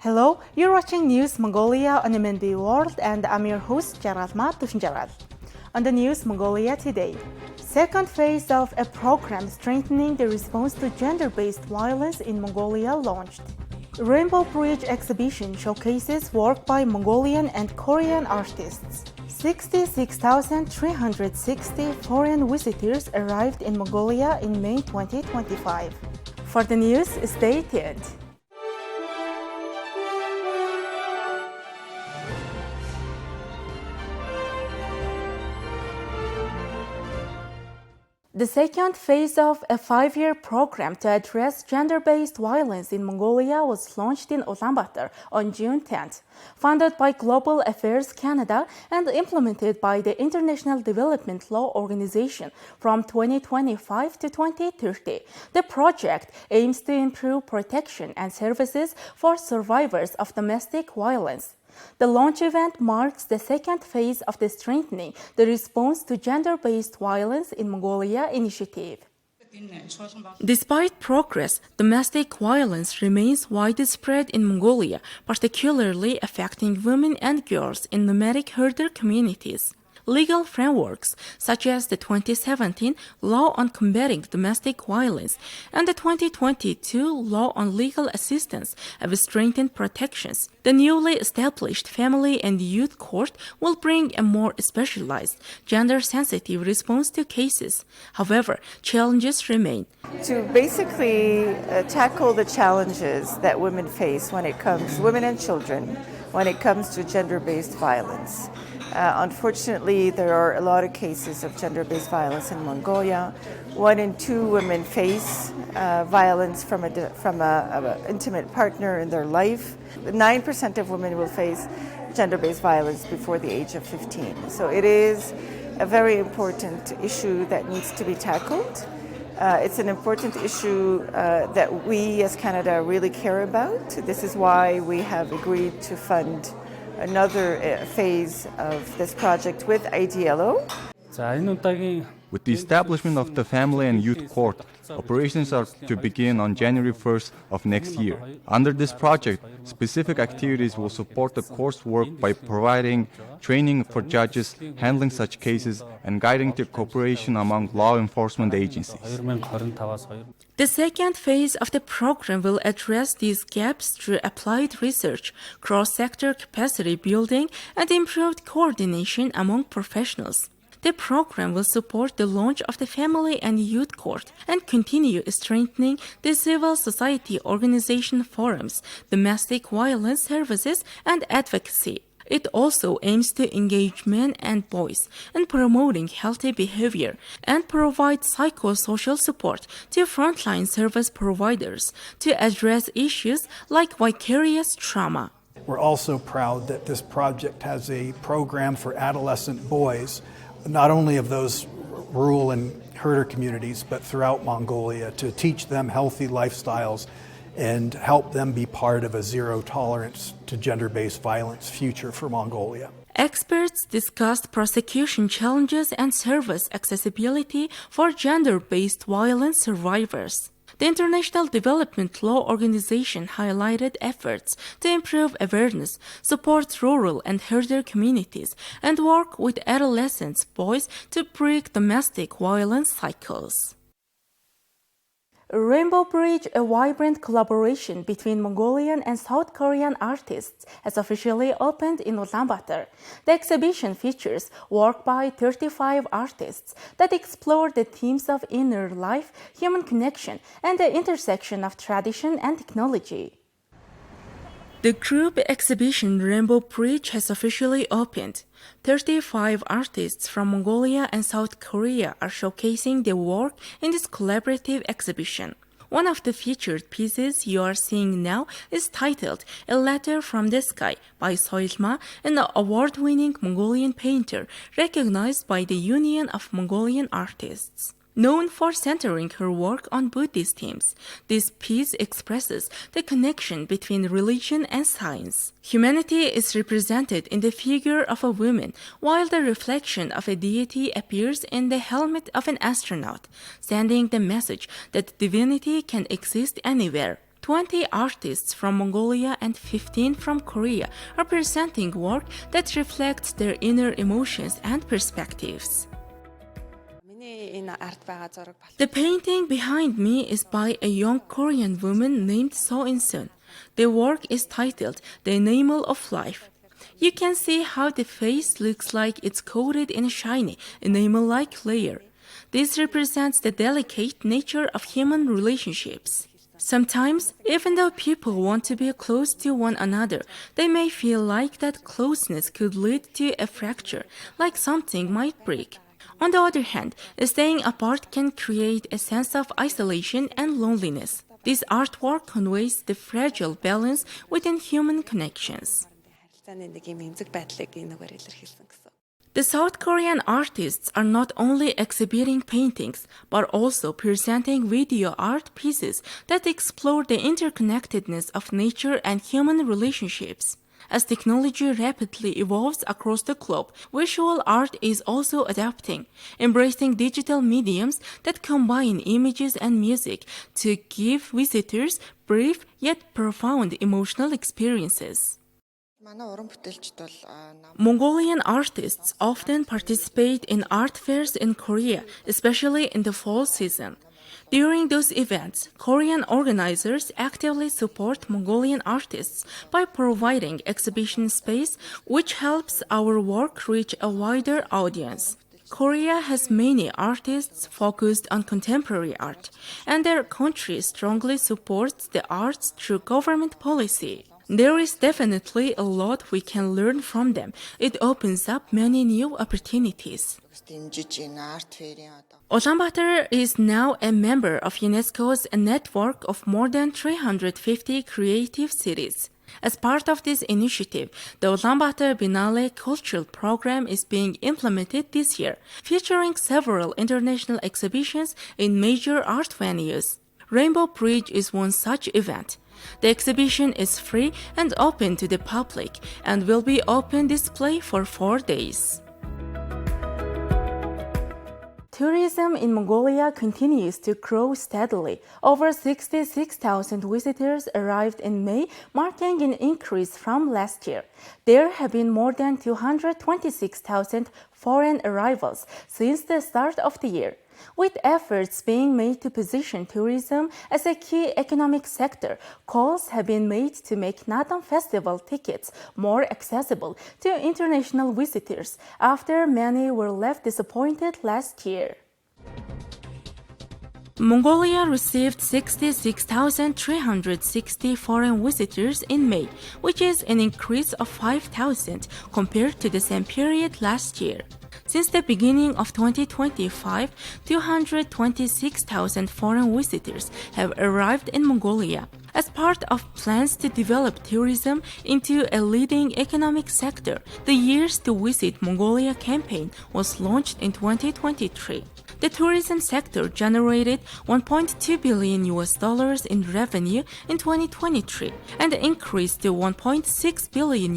Hello, you're watching News Mongolia on MNB World, and I'm your host, Jaradma Tushinjarad. On the News Mongolia today, second phase of a program strengthening the response to gender-based violence in Mongolia launched. Rainbow Bridge exhibition showcases work by Mongolian and Korean artists. 66,360 foreign visitors arrived in Mongolia in May 2025. For the news, stay tuned. The second phase of a 5-year program to address gender-based violence in Mongolia was launched in Ulaanbaatar on June 10th. Funded by Global Affairs Canada and implemented by the International Development Law Organization from 2025 to 2030, the project aims to improve protection and services for survivors of domestic violence. The launch event marks the second phase of the Strengthening the Response to Gender-Based Violence in Mongolia initiative. Despite progress, domestic violence remains widespread in Mongolia, particularly affecting women and girls in nomadic herder communities. Legal frameworks, such as the 2017 Law on Combating Domestic Violence and the 2022 Law on Legal Assistance, have strengthened protections. The newly established Family and Youth Court will bring a more specialized, gender-sensitive response to cases. However, challenges remain. To basically tackle the challenges that women face women and children, when it comes to gender-based violence. Unfortunately, there are a lot of cases of gender-based violence in Mongolia. 1 in 2 women face violence from an intimate partner in their life. 9% of women will face gender-based violence before the age of 15. So it is a very important issue that needs to be tackled. It's an important issue that we as Canada really care about. This is why we have agreed to fund another phase of this project with IDLO. With the establishment of the Family and Youth Court, operations are to begin on January 1st of next year. Under this project, specific activities will support the court's work by providing training for judges handling such cases and guiding the cooperation among law enforcement agencies. The second phase of the program will address these gaps through applied research, cross-sector capacity building, and improved coordination among professionals. The program will support the launch of the Family and Youth Court and continue strengthening the civil society organization forums, domestic violence services, and advocacy. It also aims to engage men and boys in promoting healthy behavior and provide psychosocial support to frontline service providers to address issues like vicarious trauma. We're also proud that this project has a program for adolescent boys, not only of those rural and herder communities, but throughout Mongolia, to teach them healthy lifestyles and help them be part of a zero tolerance to gender-based violence future for Mongolia. Experts discussed prosecution challenges and service accessibility for gender-based violence survivors. The International Development Law Organization highlighted efforts to improve awareness, support rural and herder communities, and work with adolescents, boys to break domestic violence cycles. Rainbow Bridge, a vibrant collaboration between Mongolian and South Korean artists, has officially opened in Ulaanbaatar. The exhibition features work by 35 artists that explore the themes of inner life, human connection, and the intersection of tradition and technology. The group exhibition Rainbow Bridge has officially opened. 35 artists from Mongolia and South Korea are showcasing their work in this collaborative exhibition. One of the featured pieces you are seeing now is titled A Letter from the Sky by Soilma, an award-winning Mongolian painter recognized by the Union of Mongolian Artists. Known for centering her work on Buddhist themes, this piece expresses the connection between religion and science. Humanity is represented in the figure of a woman, while the reflection of a deity appears in the helmet of an astronaut, sending the message that divinity can exist anywhere. 20 artists from Mongolia and 15 from Korea are presenting work that reflects their inner emotions and perspectives. The painting behind me is by a young Korean woman named So In-sun. The work is titled The Enamel of Life. You can see how the face looks like it's coated in a shiny, enamel-like layer. This represents the delicate nature of human relationships. Sometimes, even though people want to be close to one another, they may feel like that closeness could lead to a fracture, like something might break. On the other hand, staying apart can create a sense of isolation and loneliness. This artwork conveys the fragile balance within human connections. The South Korean artists are not only exhibiting paintings, but also presenting video art pieces that explore the interconnectedness of nature and human relationships. As technology rapidly evolves across the globe, visual art is also adapting, embracing digital mediums that combine images and music to give visitors brief yet profound emotional experiences. Mongolian artists often participate in art fairs in Korea, especially in the fall season. During those events, Korean organizers actively support Mongolian artists by providing exhibition space, which helps our work reach a wider audience. Korea has many artists focused on contemporary art, and their country strongly supports the arts through government policy. There is definitely a lot we can learn from them. It opens up many new opportunities. Ulaanbaatar is now a member of UNESCO's network of more than 350 creative cities. As part of this initiative, the Ulaanbaatar Biennale Cultural Program is being implemented this year, featuring several international exhibitions in major art venues. Rainbow Bridge is one such event. The exhibition is free and open to the public and will be open display for 4 days. Tourism in Mongolia continues to grow steadily. Over 66,000 visitors arrived in May, marking an increase from last year. There have been more than 226,000 foreign arrivals since the start of the year. With efforts being made to position tourism as a key economic sector, calls have been made to make Naadam Festival tickets more accessible to international visitors after many were left disappointed last year. Mongolia received 66,360 foreign visitors in May, which is an increase of 5,000 compared to the same period last year. Since the beginning of 2025, 226,000 foreign visitors have arrived in Mongolia. As part of plans to develop tourism into a leading economic sector, the Years to Visit Mongolia campaign was launched in 2023. The tourism sector generated $1.2 billion in revenue in 2023 and increased to $1.6 billion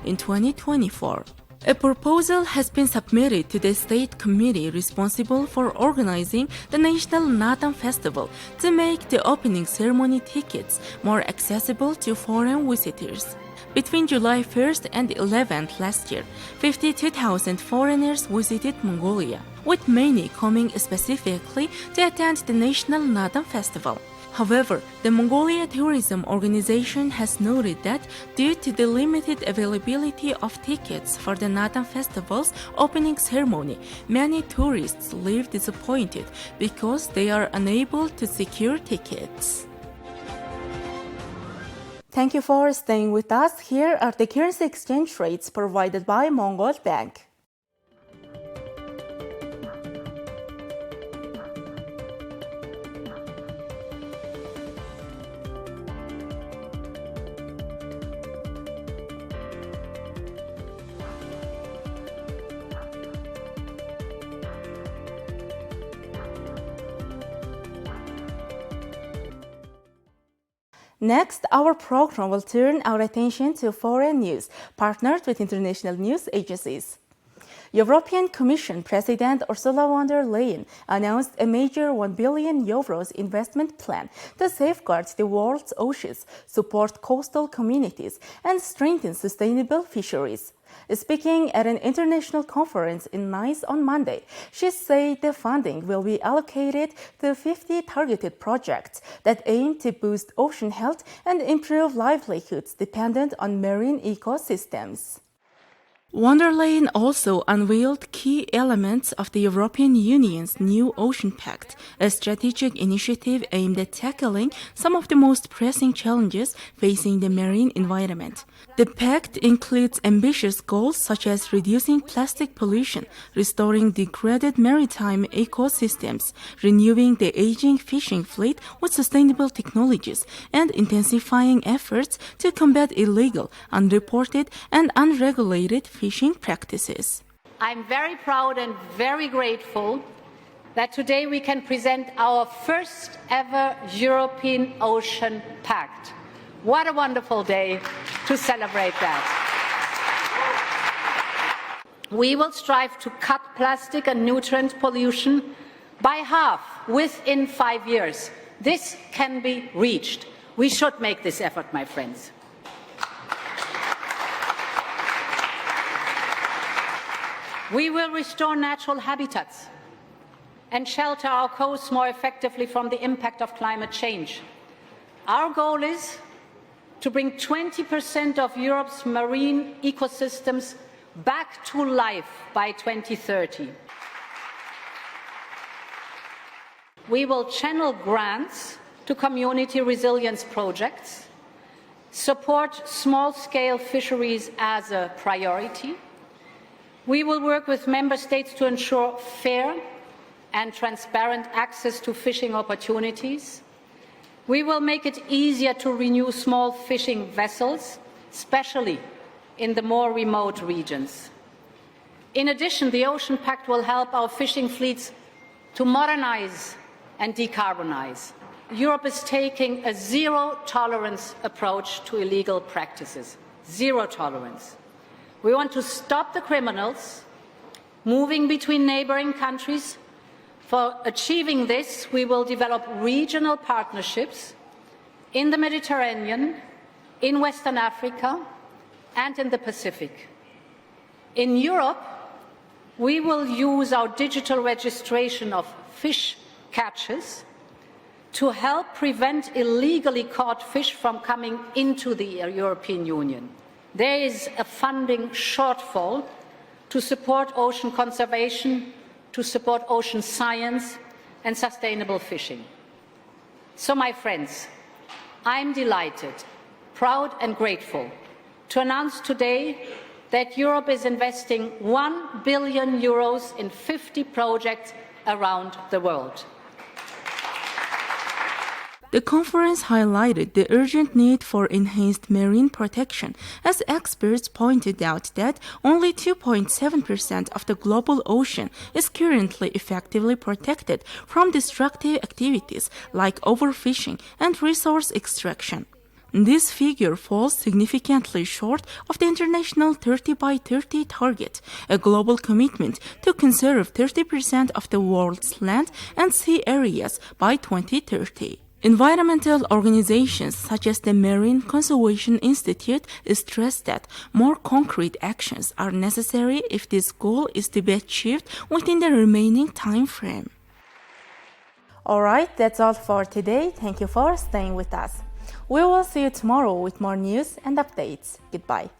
in 2024. A proposal has been submitted to the state committee responsible for organizing the National Naadam Festival to make the opening ceremony tickets more accessible to foreign visitors. Between July 1st and 11th last year, 52,000 foreigners visited Mongolia, with many coming specifically to attend the National Naadam Festival. However, the Mongolia Tourism Organization has noted that due to the limited availability of tickets for the Naadam Festival's opening ceremony, many tourists leave disappointed because they are unable to secure tickets. Thank you for staying with us. Here are the currency exchange rates provided by Mongol Bank. Next, our program will turn our attention to foreign news, partnered with international news agencies. European Commission President Ursula von der Leyen announced a major €1 billion investment plan to safeguard the world's oceans, support coastal communities, and strengthen sustainable fisheries. Speaking at an international conference in Nice on Monday, she said the funding will be allocated to 50 targeted projects that aim to boost ocean health and improve livelihoods dependent on marine ecosystems. Von der Leyen also unveiled key elements of the European Union's new Ocean Pact, a strategic initiative aimed at tackling some of the most pressing challenges facing the marine environment. The pact includes ambitious goals such as reducing plastic pollution, restoring degraded maritime ecosystems, renewing the aging fishing fleet with sustainable technologies, and intensifying efforts to combat illegal, unreported, and unregulated fishing practices. I'm very proud and very grateful that today we can present our first ever European Ocean Pact. What a wonderful day to celebrate that. We will strive to cut plastic and nutrient pollution by half within 5 years. This can be reached. We should make this effort, my friends. We will restore natural habitats and shelter our coasts more effectively from the impact of climate change. Our goal is to bring 20% of Europe's marine ecosystems back to life by 2030. We will channel grants to community resilience projects, support small-scale fisheries as a priority. We will work with member states to ensure fair and transparent access to fishing opportunities. We will make it easier to renew small fishing vessels, especially in the more remote regions. In addition, the Ocean Pact will help our fishing fleets to modernize and decarbonize. Europe is taking a zero-tolerance approach to illegal practices. Zero tolerance. We want to stop the criminals moving between neighboring countries. For achieving this, we will develop regional partnerships in the Mediterranean, in Western Africa, and in the Pacific. In Europe, we will use our digital registration of fish catches to help prevent illegally caught fish from coming into the European Union. There is a funding shortfall to support ocean conservation, to support ocean science and sustainable fishing. So, my friends, I'm delighted, proud and grateful to announce today that Europe is investing €1 billion in 50 projects around the world. The conference highlighted the urgent need for enhanced marine protection, as experts pointed out that only 2.7% of the global ocean is currently effectively protected from destructive activities like overfishing and resource extraction. This figure falls significantly short of the international 30 by 30 target, a global commitment to conserve 30% of the world's land and sea areas by 2030. Environmental organizations such as the Marine Conservation Institute stress that more concrete actions are necessary if this goal is to be achieved within the remaining time frame. All right, that's all for today. Thank you for staying with us. We will see you tomorrow with more news and updates. Goodbye.